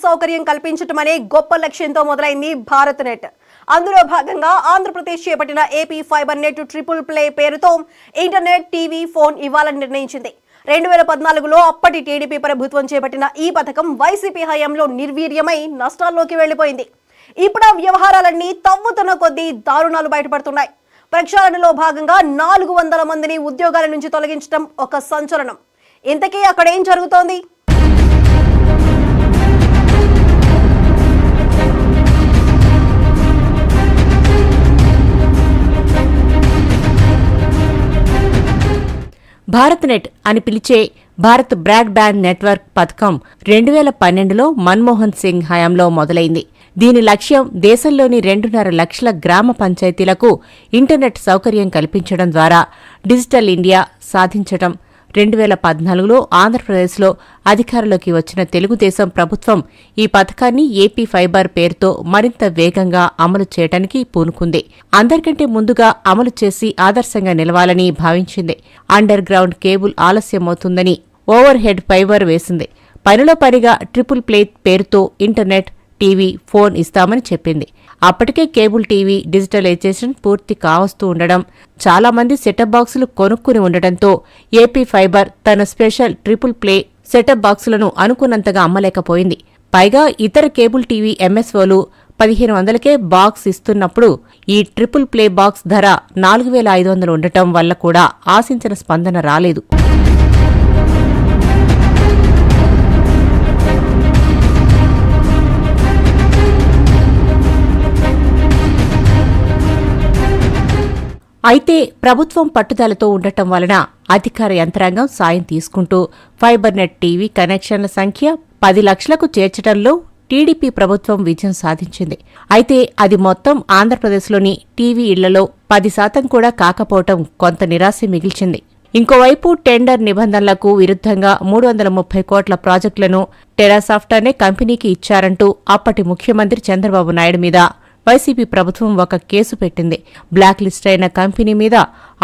సౌకర్యం కల్పించటమనే గొప్ప లక్ష్యంతో మొదలైంది భారత్ నెట్. అందులో భాగంగా ఆంధ్రప్రదేశ్ చేపట్టిన AP fibre net triple play పేరుతో ఇంటర్నెట్, టీవీ, ఫోన్ ఇవ్వాలని నిర్ణయించింది. 2014లో అప్పటి టీడీపీ ప్రభుత్వం చేపట్టిన ఈ పథకం వైసీపీ హయాంలో నిర్వీర్యమై నష్టాల్లోకి వెళ్లిపోయింది. ఇప్పుడు ఆ వ్యవహారాలన్నీ తవ్వుతున్న కొద్దీ దారుణాలు బయటపడుతున్నాయి. ప్రక్షాళనలో భాగంగా 400 మందిని ఉద్యోగాల నుంచి తొలగించడం ఒక సంచలనం. ఇంతకీ అక్కడ ఏం జరుగుతోంది? భారత్ నెట్ అని పిలిచే భారత్ బ్రాడ్బ్యాండ్ నెట్వర్క్ పథకం 2012లో మన్మోహన్ సింగ్ హయాంలో మొదలైంది. దీని లక్ష్యం దేశంలోని 2.5 లక్షల గ్రామ పంచాయతీలకు ఇంటర్నెట్ సౌకర్యం కల్పించడం ద్వారా డిజిటల్ ఇండియా సాధించడం. 2014లో ఆంధ్రప్రదేశ్లో అధికారంలోకి వచ్చిన తెలుగుదేశం ప్రభుత్వం ఈ పథకాన్ని ఏపీ ఫైబర్ పేరుతో మరింత వేగంగా అమలు చేయడానికి పూనుకుంది. అందరికంటే ముందుగా అమలు చేసి ఆదర్శంగా నిలవాలని భావించింది. అండర్ గ్రౌండ్ కేబుల్ ఆలస్యమవుతుందని ఓవర్ హెడ్ ఫైబర్ వేసింది. పనిలో పనిగా ట్రిపుల్ ప్లే పేరుతో ఇంటర్నెట్, టీవీ, ఫోన్ ఇస్తామని చెప్పింది. అప్పటికే కేబుల్ టీవీ డిజిటలైజేషన్ పూర్తి కావస్తూ ఉండడం, చాలా మంది సెటప్ బాక్సులు కొనుక్కుని ఉండటంతో ఏపీ ఫైబర్ తన స్పెషల్ ట్రిపుల్ ప్లే సెటప్ బాక్సులను అనుకున్నంతగా అమ్మలేకపోయింది. పైగా ఇతర కేబుల్ టీవీ ఎంఎస్ఓలు 1500కే బాక్స్ ఇస్తున్నప్పుడు ఈ ట్రిపుల్ ప్లే బాక్స్ ధర 4500 ఉండటం వల్ల కూడా ఆశించిన స్పందన రాలేదు. అయితే ప్రభుత్వం పట్టుదలతో ఉండటం వలన అధికార యంత్రాంగం సాయం తీసుకుంటూ ఫైబర్ నెట్ టీవీ కనెక్షన్ల సంఖ్య 10 లక్షలకు చేర్చడంలో టీడీపీ ప్రభుత్వం విజయం సాధించింది. అయితే అది మొత్తం ఆంధ్రప్రదేశ్లోని టీవీ ఇళ్లలో 10% కూడా కాకపోవటం కొంత నిరాశ మిగిల్చింది. ఇంకోవైపు టెండర్ నిబంధనలకు విరుద్ధంగా 330 కోట్ల ప్రాజెక్టులను టెరాసాఫ్ట్ అనే కంపెనీకి ఇచ్చారంటూ అప్పటి ముఖ్యమంత్రి చంద్రబాబు నాయుడు మీద వైసీపీ ప్రభుత్వం ఒక కేసు పెట్టింది. బ్లాక్ లిస్ట్ అయిన కంపెనీ మీద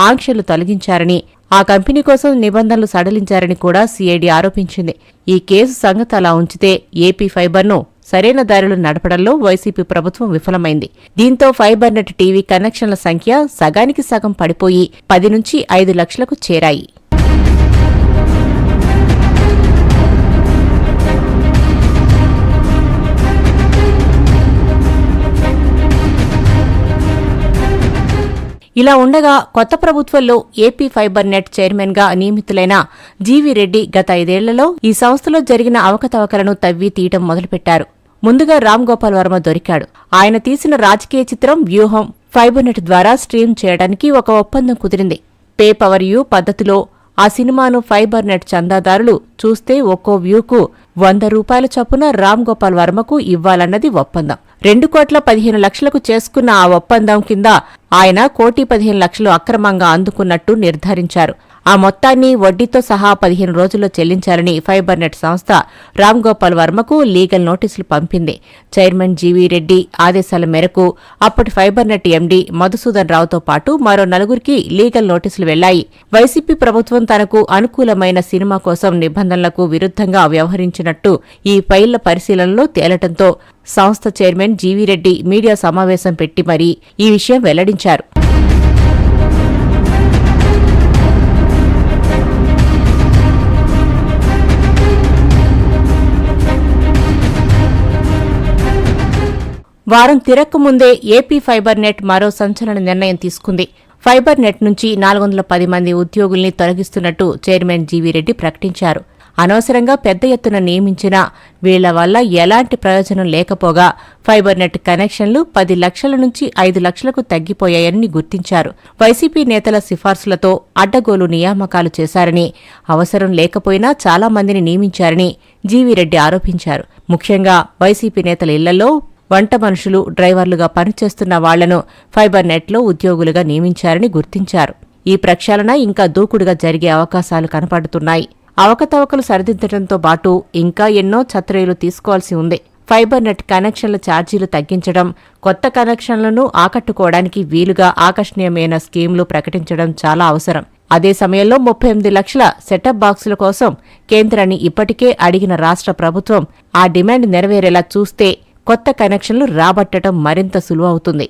ఆంక్షలు తొలగించారని, ఆ కంపెనీ కోసం నిబంధనలు సడలించారని కూడా సీఐడీ ఆరోపించింది. ఈ కేసు సంగతి అలా ఉంచితే ఏపీ ఫైబర్ను సరైన దారిలో నడపడంలో వైసీపీ ప్రభుత్వం విఫలమైంది. దీంతో ఫైబర్ నెట్ టీవీ కనెక్షన్ల సంఖ్య సగానికి సగం పడిపోయి 10 నుంచి 5 లక్షలకు చేరాయి. ఇలా ఉండగా కొత్త ప్రభుత్వంలో ఏపీ ఫైబర్ నెట్ చైర్మన్ గా నియమితులైన జీవీ రెడ్డి గత 5 ఏళ్లలో ఈ సంస్థలో జరిగిన అవకతవకలను తవ్వి తీయటం మొదలుపెట్టారు. ముందుగా రామ్ గోపాల్ వర్మ దొరికాడు. ఆయన తీసిన రాజకీయ చిత్రం వ్యూహం ఫైబర్ నెట్ ద్వారా స్ట్రీమ్ చేయడానికి ఒక ఒప్పందం కుదిరింది. పే పవర్ వ్యూ పద్ధతిలో ఆ సినిమాను ఫైబర్ నెట్ చందాదారులు చూస్తే ఒక్కో వ్యూకు 100 రూపాయల చొప్పున రామ్ గోపాల్ వర్మకు ఇవ్వాలన్నది ఒప్పందం. 2,15 లక్షలకు చేసుకున్న ఆ ఒప్పందం కింద ఆయన 1,15 అక్రమంగా అందుకున్నట్టు నిర్ధారించారు. ఆ మొత్తాన్ని వడ్డీతో సహా 15 రోజుల్లో చెల్లించాలని ఫైబర్ నెట్ సంస్థ రామ్ గోపాల్ వర్మకు లీగల్ నోటీసులు పంపింది. చైర్మన్ జీవీ రెడ్డి ఆదేశాల మేరకు అప్పటి ఫైబర్ నెట్ ఎండీ మధుసూదన్ రావుతో పాటు మరో 4గురికి లీగల్ నోటీసులు వెళ్లాయి. వైసీపీ ప్రభుత్వం తనకు అనుకూలమైన సినిమా కోసం నిబంధనలకు విరుద్ధంగా వ్యవహరించినట్టు ఈ ఫైళ్ల పరిశీలనలో తేలటంతో సంస్థ చైర్మన్ జీవీ రెడ్డి మీడియా సమావేశం పెట్టి మరీ ఈ విషయం వెల్లడించారు. వారం తిరక్కముందే ఏపీ ఫైబర్ నెట్ మరో సంచలన నిర్ణయం తీసుకుంది. ఫైబర్ నెట్ నుంచి 410 మంది ఉద్యోగుల్ని తొలగిస్తున్నట్టు చైర్మన్ జీవీ రెడ్డి ప్రకటించారు. అనవసరంగా పెద్ద ఎత్తున నియమించిన వీళ్ల వల్ల ఎలాంటి ప్రయోజనం లేకపోగా ఫైబర్ నెట్ కనెక్షన్లు 10 లక్షల నుంచి 5 లక్షలకు తగ్గిపోయాయని గుర్తించారు. వైసీపీ నేతల సిఫార్సులతో అడ్డగోలు నియామకాలు చేశారని, అవసరం లేకపోయినా చాలా మందిని నియమించారని జీవీ రెడ్డి ఆరోపించారు. ముఖ్యంగా వైసీపీ నేతల ఇళ్లలో వంట మనుషులు, డ్రైవర్లుగా పనిచేస్తున్న వాళ్లను ఫైబర్ నెట్లో ఉద్యోగులుగా నియమించారని గుర్తించారు. ఈ ప్రక్షాళన ఇంకా దూకుడుగా జరిగే అవకాశాలు కనపడుతున్నాయి. అవకతవకలు సరిదిద్దడంతో పాటు ఇంకా ఎన్నో ఛత్రయలు తీసుకోవాల్సి ఉంది. ఫైబర్ నెట్ కనెక్షన్ల ఛార్జీలు తగ్గించడం, కొత్త కనెక్షన్లను ఆకట్టుకోవడానికి వీలుగా ఆకర్షణీయమైన స్కీమ్లు ప్రకటించడం చాలా అవసరం. అదే సమయంలో 38 లక్షల సెటప్ బాక్సుల కోసం కేంద్రాన్ని ఇప్పటికే అడిగిన రాష్ట్ర ప్రభుత్వం ఆ డిమాండ్ నెరవేరేలా చూస్తే కొత్త కనెక్షన్లు రాబట్టడం మరింత సులువవుతుంది.